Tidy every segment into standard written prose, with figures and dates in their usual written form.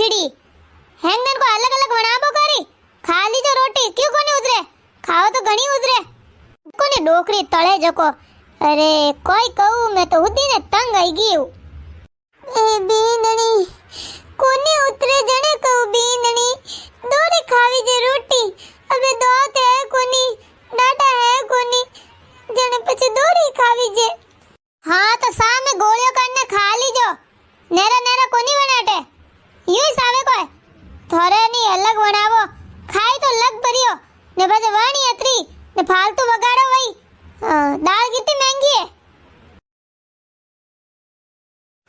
खिचड़ी हैंगन को अलग अलग बनाबो करी खाली जो रोटी क्यों कोनी उतरे खाओ तो घणी उतरे कोनी डोकरी तळे जको अरे कोई कहू मैं तो हुदी ने तंग आई गई हूं ए बींदणी कोनी उतरे जने कहू बींदणी दोरी खावी जे रोटी अबे दो ते है कोनी डाटा है कोनी जने પછી દોરી ખાવી જે હા તો સામે ગોળિયો કાઢને ખા લીજો નેરા નેરા કોની બનાટે યુ સાવે કોઈ થોરે ની અલગ બનાવો ખાઈ તો લગ ભર્યો ને પછી વાણી અતરી ને ફાલતુ વગાડો વઈ દાળ કિતની મહેંગી હે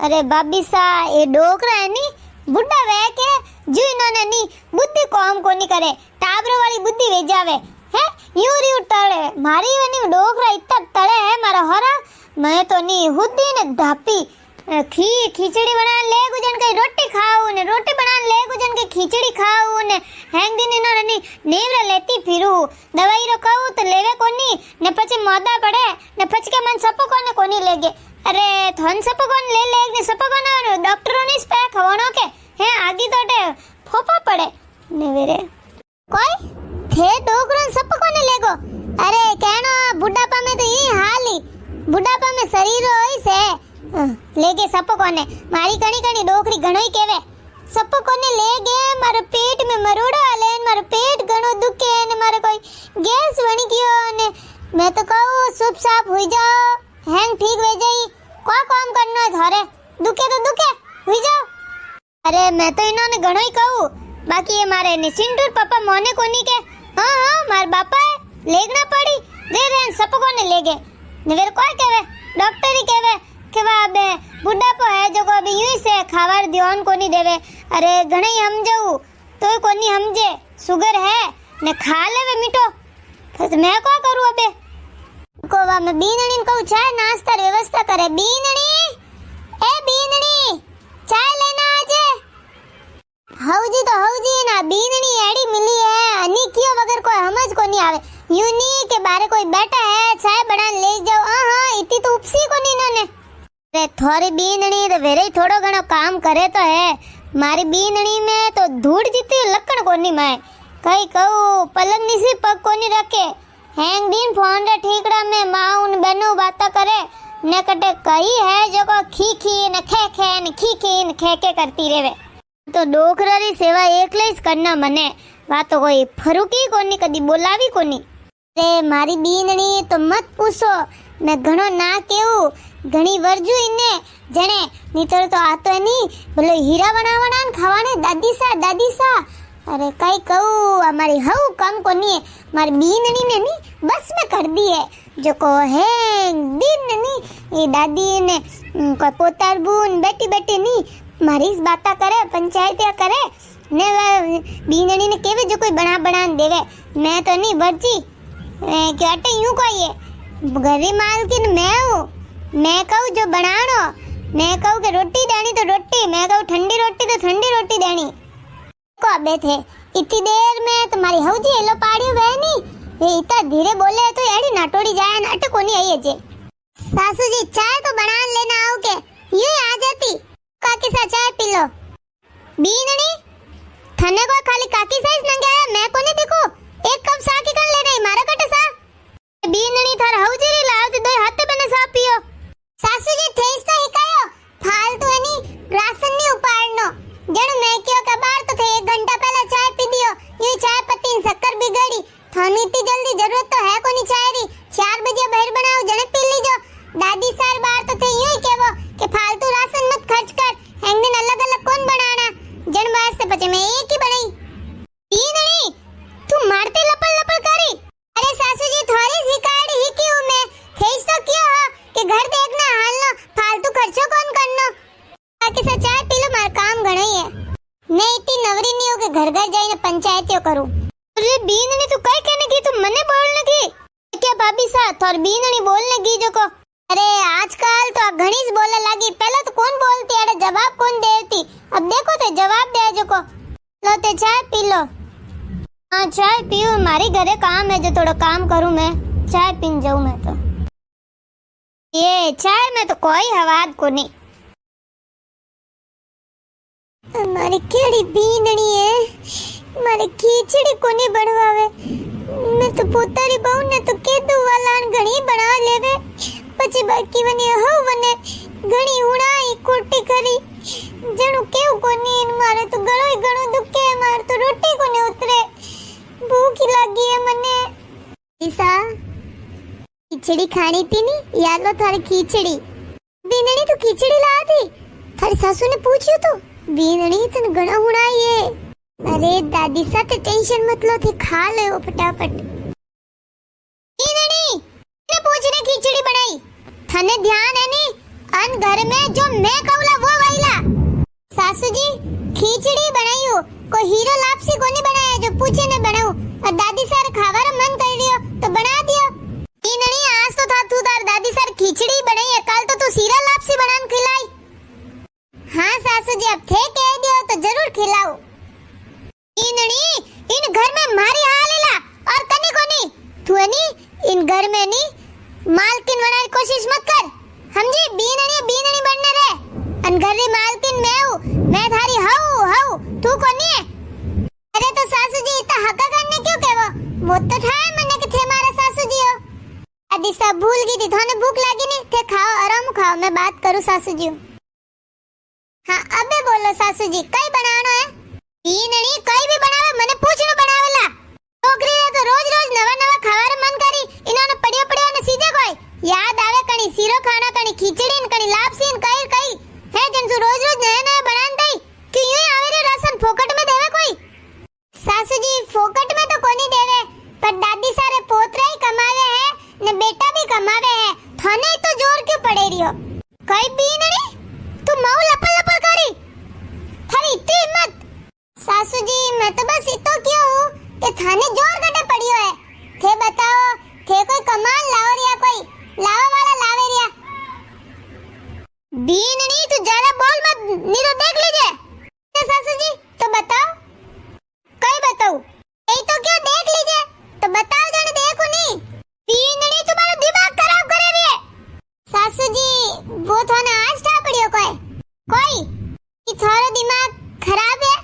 अरे बाबी सा ये डोकरा है नी बुड्ढा वे के जो इन्होंने नी बुद्धि काम को नहीं करे टाबरो वाली बुद्धि वेजावे है यूरी उटाले मारी वनी डोकरा इतना तड़े है मारा हरा मैं तो नी हुद्दी ने धापी खिचड़ी बना ले गुजन के रोटी खाऊं ने रोटी बना ले गुजन के खिचड़ी खाऊं ने हैंग दिन इन्होंने नी नेवरा लेती फिरू दवाई रो कहूं तो लेवे कोनी ने પછી મોદા પડે ને પછી કે મન સપો કોને કોની લેગે अरे थन सपकोन ले ले ने सपकोन डॉक्टरों ने स्पे खवणो के हे आगी तोटे फोपा पड़े ने वेरे कोई थे डोकरन सपकोन लेगो अरे कहनो बुढ़ापा में तो ये हाली बुढ़ापा में शरीर होई से लेगे सपकोने मारी कणी कणी डोकरी घणोई केवे सपकोने लेगे मारो पेट में मरोड़ो आले मारो पेट घणो दुखे ने मारे कोई गैस बनी गयो ने मैं तो कहूं सुप साफ होई जाओ हैंग ठीक हो जाई को काम करना है थारे दुखे तो दुखे हुई जाओ अरे मैं तो इन्होंने घणो ही कहूं बाकी ये मारे ने सिंटूर पापा मोने कोनी के हां हां मार बापा है लेगना पड़ी दे रे सबको ने लेगे नेवर कोई कहवे डॉक्टर ही कहवे के वा बे बुढ़ापो है जो को अभी यूं से खावार ध्यान कोनी देवे अरे घणे ही समझऊ तो कोनी समझे शुगर है ने खा लेवे मीठो तो मैं को करूं अबे कोवा में बीनणी को चाय नाश्ता व्यवस्था करे बीनणी ए बीनणी चाय लेना आजे हौजी तो हौजी ना बीनणी एड़ी मिली है अनी कियो वगर कोई समझ को नहीं आवे यूनी के बारे कोई बैठा है चाय बना ले जाओ हां इतनी तो उपसी को नहीं इन्होंने अरे थोड़ी बीनणी तो वेरे थोड़ो घणो काम करे तो है मारी बीनणी में तो धूड़ जितनी लकड़ कोनी मैं कई कहूं पलंग नीसी पग कोनी रखे हैंग दिन फोन रे ठीकड़ा में माउन बनो बाता करे ने कटे कई है जो को खी खी ने खे खे ने खी खी ने खे के करती रेवे तो डोकरारी सेवा एकले ज करना मने वातो कोई फरुकी कोनी कदी बोलावी कोनी रे मारी बीनणी तो मत पूछो मैं घणो ना केऊ घणी वर्जू इने जणे नीतर तो आतो नी बोले हीरा बनावना न खावाने दादी सा अरे कई कहूं हमारी हऊ कम कोनी है मारी बीनणी ने नी बस में कर दी है जो को है दिन नी ये दादी ने कोई पोतार बून बेटी बेटी नी मारी इस बाता करे पंचायतिया करे ने बीनणी ने केवे जो कोई बना देवे मैं तो नहीं बर्ची क्या टे यूं कोई है घरी मालकिन मैं हूं मैं कहूं जो बनानो मैं कहूं कि रोटी देनी तो रोटी मैं कहूं ठंडी रोटी तो ठंडी रोटी देनी को अबे थे इतनी देर में तुम्हारी हौजी हेलो पाड़ी वे नी ये इतना धीरे बोले तो एड़ी नाटोड़ी जाए नाटक कोनी आई है जे सासू जी चाय तो बना लेना आओ के यूं आ जाती काकी सा चाय पी लो बीनणी थने को खाली काकी साइज नंगे मैं कोनी देखो एक कप सा की कर ले रही मारा कटे सा बीनणी थार हौजी री लाव दे हाथ बने सा पियो सासू जी थेस तो हिकायो फालतू एनी राशन नी उपाड़नो जण मैं क्यों कबार तो थे 1 घंटा पहले चाय पी दियो ये चाय पत्ती शक्कर बिगड़ी थानी इतनी जल्दी जरूरत तो है कोनी चाय री 4 बजे बाहर बनाओ जने पी लीजो दादी सार बार तो थे यूं ही केवो कि फालतू राशन मत खर्च कर हैंग दिन अलग अलग कौन बनाना जण वास्ते पचे मैं एक ही बनाई बीनणी तू मारते लपल लपल करी अरे सासू जी थोड़ी सिकाड़ी ही क्यों मैं थेस तो क्यों हो कि घर देखना हाल नो फालतू खर्चो कौन करनो के साथ चाय पी लो मार काम घणो ही है मैं इतनी नवरी नहीं हूं कि घर घर जाइने पंचायतियों करूं अरे बीनणी तू कई कहने की तू मने बोलने की क्या भाभी साथ और बीनणी बोलने की जो को अरे आजकल तो घणी ज बोलने लगी पहले तो कौन बोलती अरे जवाब कौन देती अब देखो तो जवाब दे जो को लो ते चाय पी लो हां चाय पीओ मारी घरे काम है जो थोड़ा काम करूं मैं चाय पीन जाऊं मैं तो ये चाय में तो कोई हवाद को नहीं મારી કેડી બીંદણી હે મારી ખીચડી કોને બનાવે મેં તો પોતાની બહુને તો કીધું વાલાણ ઘણી બના લેવે પછી બાકી વને હવને ઘણી ઉણાઈ કોટી કરી જણું કેવું કોની મારે તો ગળોય ઘણો દુખે માર તો રોટી કોને ઉતરે ભૂખ લાગી હે મને ઈસા ખીચડી ખાણી थी नी याद लो थारी खीचड़ी बीनणी तू खीचड़ी ला थी थारी सासू ने पूछ्યું तो बीनणी तने घणा हुणाई है अरे दादी साथे टेंशन मत लो थी खा ले वो फटाफट बीनणी ने पूछने खीचड़ी बनाई थाने ध्यान है नी अन घर में जो मैं कहूला वो वहीला सासू जी खीचड़ी बनाई हो कोई हीरो लापसी कोनी बनाया जो पूछे ने बनाऊं और दादी सार खावारो मन कर लियो तो बना दियो बीनणी आज तो था तू तार दादी सार खीचड़ी बनाई है कल तो तू सीरा लापसी बनान खिलाई हाँ सासू जी अब थे कह दियो तो जरूर खिलाओ बीनणी इन घर में मारी हालेला और कनी कोनी तू नी इन घर में नी मालकिन बनाने कोशिश मत कर समझी बीनणी बीनणी बनने रे अन घर री मालकिन मैं थारी हऊ तू कोनी है अरे तो सासू जी इतना हक्का करने क्यों कहवो वो तो ठाए मने के थे मारा सासू जी हो आदि सब भूल गई थी थाने भूख लगी नहीं थे खाओ आराम खाओ मैं बात करूं सासू जी हाँ अबे बोलो सासू जी कई बनानो है बीनणी कई भी बनावे मने पूछनो बनावेला छोकरी रे तो रोज रोज नवा नवा खावारे मन करी इनाने पड़ियो पड़ियो ने सीधे कोई याद आवे कणी सीरो खाना कणी खीचड़ी ने कणी लापसी ने कई है जन तू रोज रोज नया नया बनान दई कि यूं ही आवे रे राशन फोकट में देवे कोई सासू जी फोकट में तो कोनी देवे पर दादी सारे पोतरा ही कमावे है ने बेटा भी कमावे है थाने तो जोर क्यों पड़े रियो कई बीनणी तू माऊ लपल लपल करी थारी इतनी हिम्मत सासू जी मैं तो बस इतो क्यों हूं कि थाने जोर गटे पड़ियो है थे बताओ थे कोई कमाल लाओ रिया कोई लावा वाला लावे रिया बीनणी तू ज्यादा बोल मत नहीं तो देख लीजिए सासू जी तो बताओ कई बताऊं यही तो क्यों देख लीजिए तो बताओ जाने देखो नहीं बीनणी तुम्हारा दिमाग खराब करे रही है सासू जी वो थाने आज था पड़ियो कोई कि थारो दिमाग खराब है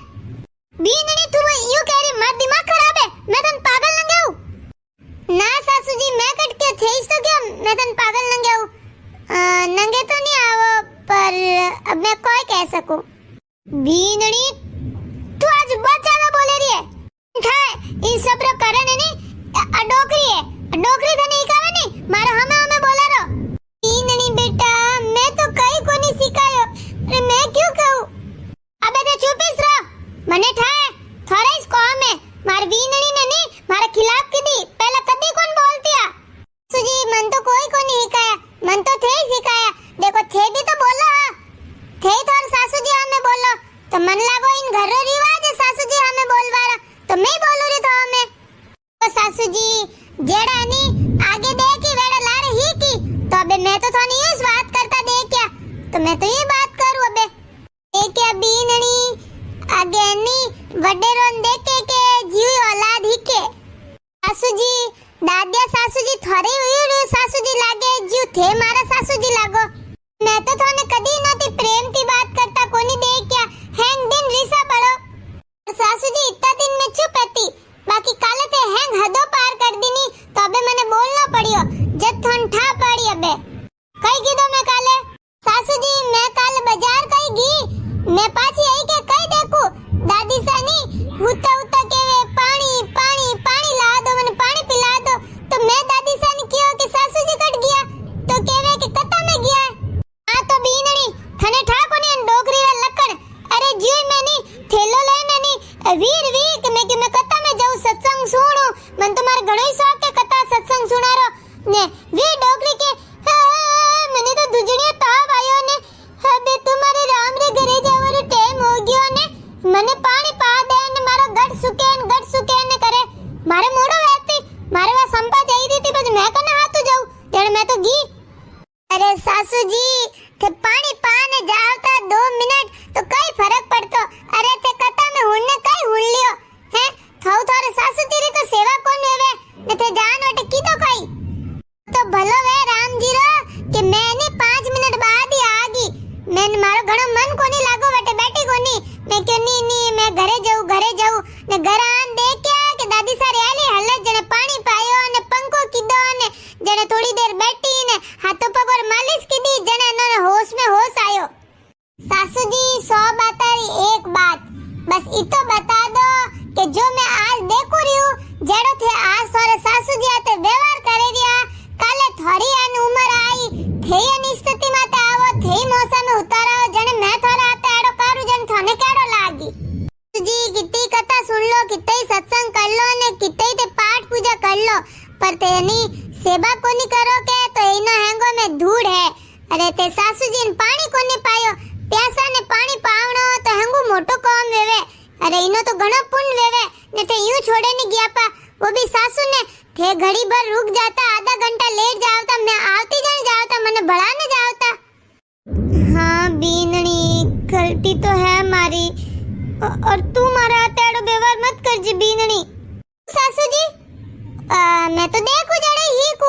बीनणी तू यूं कह रही मार दिमाग खराब है मैं तन पागल लंगे हूं ना सासू जी मैं कट के थेस तो क्यों मैं तन पागल लंगे हूं नंगे तो नहीं आवो पर अब मैं कोई कह सकूं बीनणी तू आज बहुत ज्यादा बोले रही है ठाए इन सब रो कारण है नी डोकरी है डोकरी तो नहीं कहवे नी मारो हमें बोला रो बीनणी बेटा मैं तो कई को नहीं सिखायो अरे मैं क्यों कहूं अबे तो चुपिस रहो मने ठाए थोड़ा इस कॉम है मार बीनणी ने नी मारे खिलाफ की दी पहला कदी कौन बोलतिया सुजी मन तो कोई को नहीं सिखाया मन तो थे ही सिखाया देखो थे भी तो बोलो हां थे तो और सासू जी हमें बोलो तो मन लागो इन घर रो रिवाज है सासू जी हमें बोलवारा तो मैं बोलू रे तो हमें तो सासू जी जेड़ा नी आगे देखी वेड़ा ला रही की तो अबे मैं तो थानी इस बात करता देख क्या तो मैं तो ये बात करूं अबे ए क्या बीनणी आगे नी वडे रोन देखे के जीव औलाद ही के सासू जी दादिया सासू जी थोड़ी हुई सासू जी लागे जीव थे मारा सासू जी लागो मैं तो थाने कदी नती प्रेम की बात करता कोनी देख क्या हैंग दिन रिसा पड़ो सासू जी इतना दिन में चुप रहती बाकी काले ते हैंग हदो पार कर दीनी तो अबे मने बोलना पड़ियो जब थन ठा पड़ी अबे कई कीधो मैं काले सासू जी मैं काले बाजार कई गी मैं पाछी आई के कई देखू दादी सानी हुता हुता केवे पानी पानी पानी ला दो मने पानी पिला दो तो मैं दादी सानी कियो कि सासू जी कट गया तो केवे कि कता में गया आ तो बीनणी थने ठा कोनी डोकरी रा लकड़ अरे जी मैनी थेलो लेने नी वीर वीक मैं कि मैं कथा में जाऊं सत्संग सुनो मन तो मार घणो ही शौक है कथा सत्संग सुनारो ने वी डोकरी के मने तो दुजणिया ताव आयो ने अबे तुम्हारे राम रे घरे जावरो टाइम हो गयो ने मने पानी पा दे ने मारो गट सुके ने करे मारे मोड़ो वेती मारे वा संपा जाई दी थी बस मैं कने हाथ जाऊं तेरे मैं तो गी अरे सासू जी थे पानी पाने जावता 2 मिनट तो कई फर्क पड़तो अरे ते कथा में हुन्ने कई हुन लियो हैं थाउ थारे सासू तेरी तो सेवा कोन वेवे ने थे जान वटे की तो कई तो भलो वे राम जी रो कि मैंने 5 मिनट बाद ही आगी मैं मारो घणो मन कोनी लागो वटे बैठी कोनी मैं पर तेनी सेवा कोनी करो के तो एनो हेंगो में धूड़ है। अरे ते सासुजी ने पानी कोनी पायो, प्यासा ने पानी पावणो तो हेंगो मोटो काम वेवे। अरे इनो तो घणो पुण्य वेवे ने ते यूं छोड़े नहीं गया पा, वो भी सासू ने थे घड़ी भर रुक जाता, आधा घंटा लेट जावता, मैं आवती जण जावता, मने भला न जावता। हाँ बीनणी, गलती तो है मारी, और तू मारा तेड़ो व्यवहार मत कर जी बीनणी। सासू जी मैं तो देखू जड़े ही को,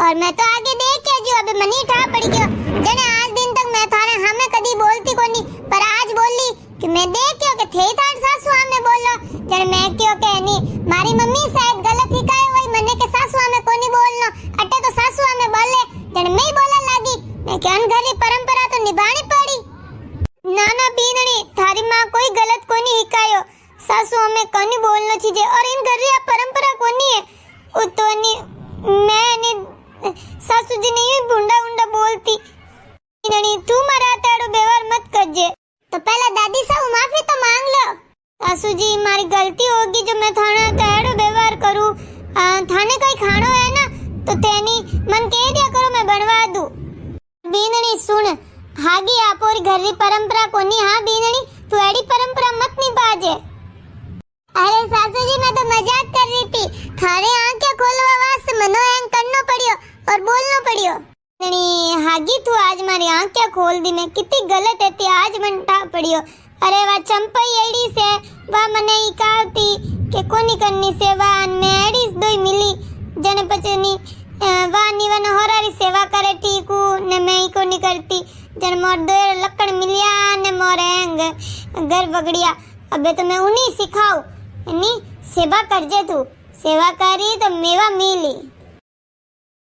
और मैं तो आगे देख के जो अबे मनी ठा पड़ी गयो। जने आज दिन तक मैं थारे हमें कदी बोलती कोनी, पर आज बोली कि मैं देख के के थे थार सासू हमें बोलो। जने मैं क्यों कहनी मारी मम्मी शायद गलत ही काए वही मने के सासू हमें कोनी बोलनो, अटे तो सासू हमें बोले जने मैं ही बोला लागी। मैं क्या घरी परंपरा तो निभानी पड़ी। ना ना बीनणी, थारी मां कोई गलत कोनी हिकायो, सासू हमें कोनी बोलनो छीजे, और इन घरी आ परंपरा कोनी है। उतोनी मैं ने सासू जी ने ही बुंडा बुंडा बोलती। बीनणी तू मारा ताड़ो व्यवहार मत करजे, तो पहला दादी साहब माफी तो मांग लो। सासू जी मारी गलती होगी जो मैं थाने ताड़ो व्यवहार करूं। थाने कोई खानो है ना तो तेनी मन कह दिया करो मैं बनवा दूं। बीनणी सुन, हागी आपोरी घरी परंपरा कोनी। हाँ बीनणी तू एडी परंपरा मत निभाजे। अरे सासू जी मैं तो मजाक कर रही थी, थारे आंखें खोलवा वास्ते मनो एंग करनो पड़ियो और बोलनो पड़ियो। बीनणी हागी तू आज मारी आंखें खोल दी, मैं कितनी गलत थी आज मन ठा पड़ियो। अरे वा चंपई एडी से वा मने ई कहती के कोनी करनी सेवा, मैं एडी दोई मिली जने पचनी वानी वन होरारी सेवा करे ठीकू ने मैं ही कोनी करती। जन मोर दो लकड़ मिलिया ने मोरे घर बगड़िया। अबे तो मैं उन्हीं सिखाऊं नी सेवा करजे, तू सेवा करी तो मेवा मिली।